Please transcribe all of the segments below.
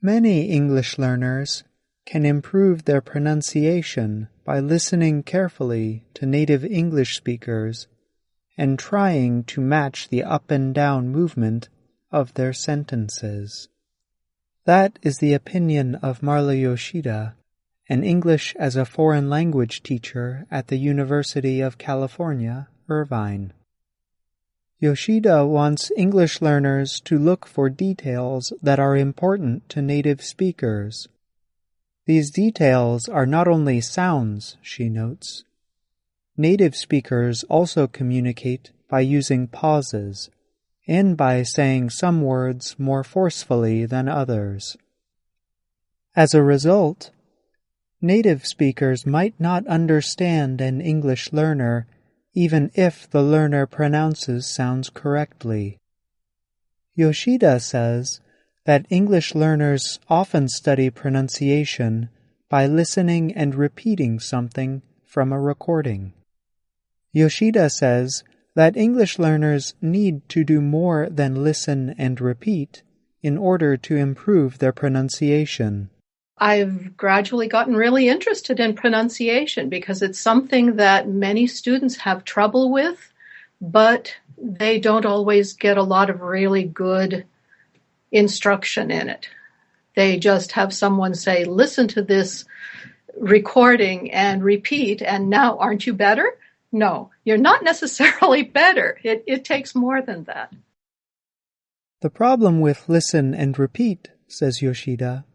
Many English learners can improve their pronunciation by listening carefully to native English speakers and trying to match the up and down movement of their sentences. That is the opinion of Marla Yoshida, an English as a foreign language teacher at the University of California, Irvine. Yoshida wants English learners to look for details that are important to native speakers. These details are not only sounds, she notes. Native speakers also communicate by using pauses and by saying some words more forcefully than others. As a result, native speakers might not understand an English learner even if the learner pronounces sounds correctly. Yoshida says that English learners often study pronunciation by listening and repeating something from a recording. Yoshida says that English learners need to do more than listen and repeat in order to improve their pronunciation. I've gradually gotten really interested in pronunciation because it's something that many students have trouble with, but they don't always get a lot of really good instruction in it. They just have someone say, listen to this recording and repeat, and now aren't you better? No, you're not necessarily better. It takes more than that. The problem with listen and repeat, says Yoshida,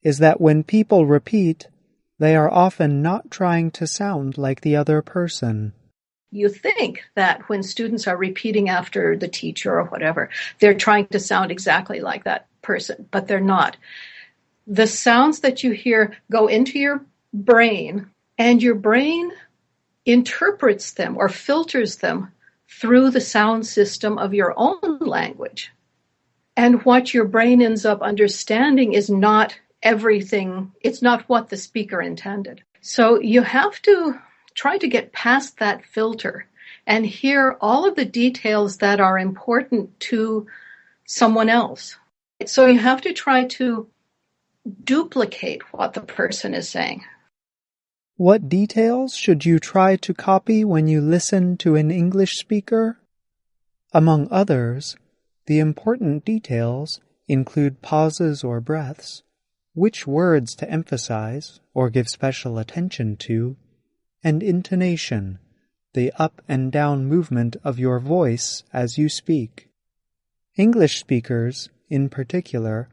is that when people repeat, they are often not trying to sound like the other person. You think that when students are repeating after the teacher or whatever, they're trying to sound exactly like that person, but they're not. The sounds that you hear go into your brain, and your brain interprets them or filters them through the sound system of your own language. And what your brain ends up understanding is not everything, it's not what the speaker intended. So you have to try to get past that filter and hear all of the details that are important to someone else. So you have to try to duplicate what the person is saying. What details should you try to copy when you listen to an English speaker? Among others, the important details include pauses or breaths, which words to emphasize or give special attention to, and intonation, the up and down movement of your voice as you speak. English speakers, in particular,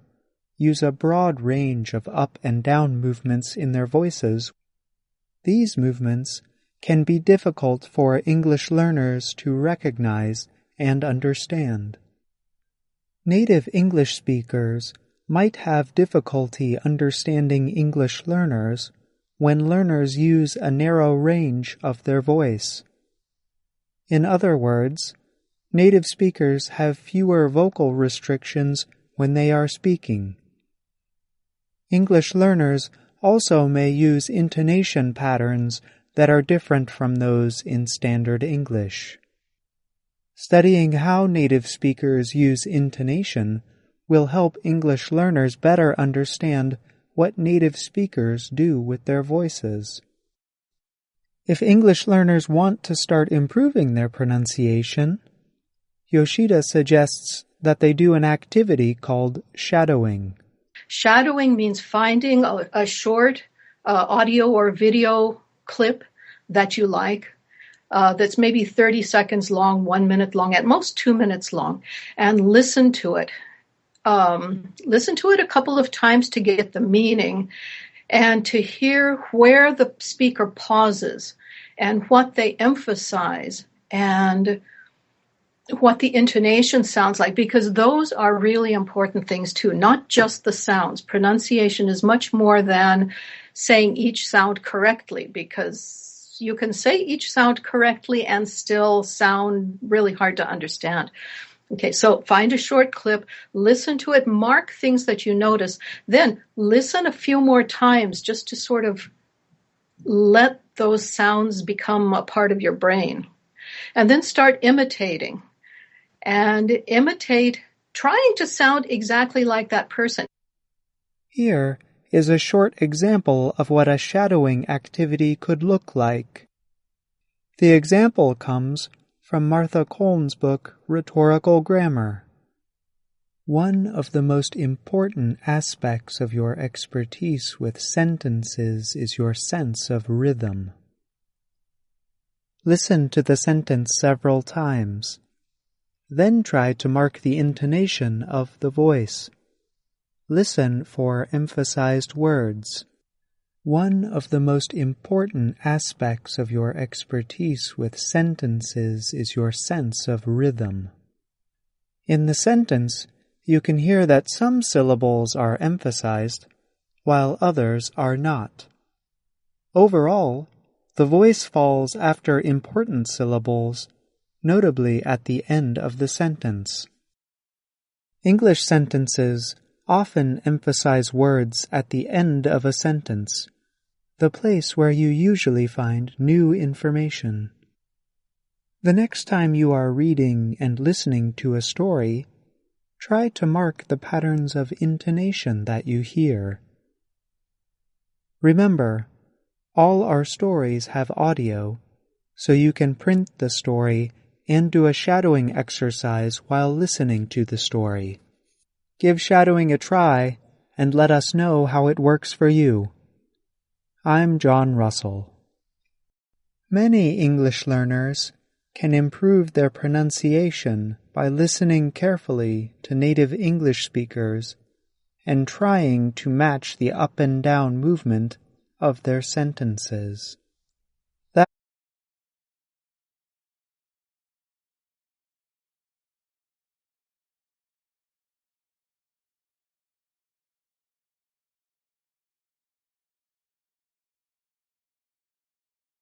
use a broad range of up and down movements in their voices. These movements can be difficult for English learners to recognize and understand. Native English speakers might have difficulty understanding English learners when learners use a narrow range of their voice. In other words, native speakers have fewer vocal restrictions when they are speaking. English learners also may use intonation patterns that are different from those in standard English. Studying how native speakers use intonation will help English learners better understand what native speakers do with their voices. If English learners want to start improving their pronunciation, Yoshida suggests that they do an activity called shadowing. Shadowing means finding a short audio or video clip that you like, that's maybe 30 seconds long, 1 minute long, at most 2 minutes long, and listen to it. Listen to it a couple of times to get the meaning and to hear where the speaker pauses and what they emphasize and what the intonation sounds like, because those are really important things too, not just the sounds. Pronunciation is much more than saying each sound correctly, because you can say each sound correctly and still sound really hard to understand. Okay, so find a short clip, listen to it, mark things that you notice, then listen a few more times just to sort of let those sounds become a part of your brain. And then start imitating. And imitate, trying to sound exactly like that person. Here is a short example of what a shadowing activity could look like. The example comes from Martha Colm's book, Rhetorical Grammar. One of the most important aspects of your expertise with sentences is your sense of rhythm. Listen to the sentence several times. Then try to mark the intonation of the voice. Listen for emphasized words. One of the most important aspects of your expertise with sentences is your sense of rhythm. In the sentence, you can hear that some syllables are emphasized, while others are not. Overall, the voice falls after important syllables, notably at the end of the sentence. English sentences often emphasize words at the end of a sentence, the place where you usually find new information. The next time you are reading and listening to a story, try to mark the patterns of intonation that you hear. Remember, all our stories have audio, so you can print the story and do a shadowing exercise while listening to the story. Give shadowing a try and let us know how it works for you. I'm John Russell. Many English learners can improve their pronunciation by listening carefully to native English speakers and trying to match the up and down movement of their sentences.